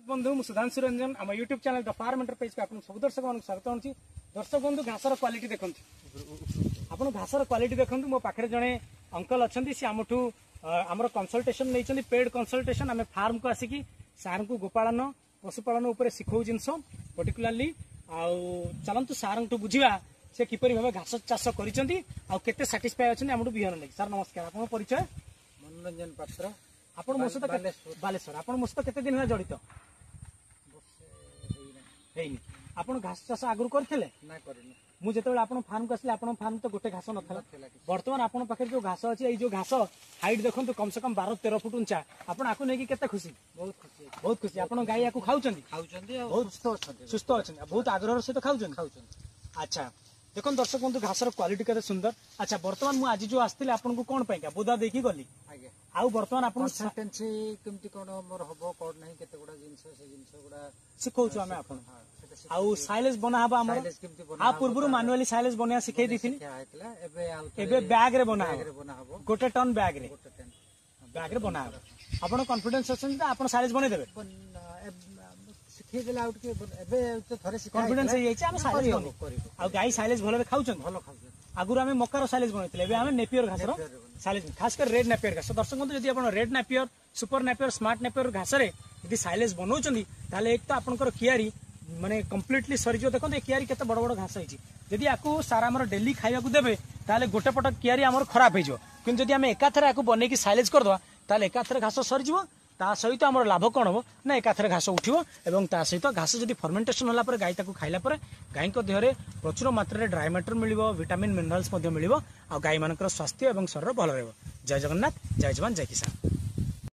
बंधु मु सुधांशु रंजन आम YouTube channel the farm enterprise को आपन सब दर्शक मानक स्वागत होची। दर्शक बंधु घासर क्वालिटी देखंतु, आपन घासर क्वालिटी देखंतु। मो पाखरे जणे अंकल अछंती, से आमठू हमर कंसल्टेशन नैचंदी, पेड कंसल्टेशन। आमे फार्म को आसिकी सार को गोपालन पशुपालन ऊपर शिखौ जिंस पर्टिकुलरली आउ चलंतु सार को बुझिबा से किपरि भाबे घास चाष करिसंती आ केते सैटिस्फाई अछंती आमठू बिहन लागि। सर नमस्कार, आपन परिचय? मनोरंजन पात्र, आपन मो सहित बालेश्वर। आपन मो सहित केते दिन होला जड़ित हेइनी? आपन घास चाष आगुर करथिले ना करिनी? मु जेतेबेले आपन फार्म को आसले आपन फार्म तो गोटे घास नथला। वर्तमान आपन पाखे जो घास अछि, ए जो घास हाइट देखंतु कम से कम 12-13 फुट ऊंचा। आपन आकु नेकी केते खुशी? बहुत खुशी, बहुत खुशी। आपन गाय आकु खाउचंदी? खाउचंदी, बहुत सुस्थ अछंदी, बहुत आग्रह से तो खाउचंदी। अच्छा देखो दर्शक बंधु, घासर क्वालिटी केते सुंदर। अच्छा वर्तमान मु आज जो आस्तिले आपन को कोन पयका बोदा देखि गली आगे आउ वर्तमान आपन सेंटेंसी केमति कोन मोर हबो कोन नहीं, केते गुडा जिंस से जिंस गुडा सिखौछु आमे आपन। आउ साइलेज बना हबा हमर आ पूर्वरु मैनुअली साइलेज बनिया सिखै दिथिनी। एबे बैग रे बना हबो, गोटे टन बैग रे बना हबो। आपन कॉन्फिडेंस अछन आपन साइलेज बनै देबे? सिखै देला आउट के एबे तो थरे सिखा कॉन्फिडेंस हे जाइछ आमे साइलेज बनै। आ गाय साइलेज भलो खाउछन? भलो खाउछन। आगुर आमे मक्कार साइलेज बनैतले, एबे आमे नेपियर घासर साइलेज, खास कर रेड नेपियर घास। दर्शक बंधु यदि आपन red Napier, super Napier, smart Napier घास रे यदि साइलेज बनौचंदी ताले एक तो आपनकर कियारी माने कंप्लीटली सरिजो। देखो ए कियारी केते बड़ बड़ घास होइछि। यदि आकु सारा हमर डेली खाइबा को देबे ताले गोटे पट कियारी हमर खराब होइजो। किंतु यदि आमे एकाथरे आकु बनै की साइलेज कर दवा ताले एकाथरे घास सरिजो। ता सहित हमर लाभ कोन हो ना, एकाथरे घास उठिबो एवं ता सहित घास जदि फर्मेंटेशन होला पर गाय ताकु खाइला पर गाय को देहरे प्रचुर मात्रा रे ड्राई मैटर मिलिबो, विटामिन मिनरल्स मध्ये मिलिबो आ गाय मानकर स्वास्थ्य एवं शरीर भलो रहबो। जय जगन्नाथ, जय जवान, जय किसान।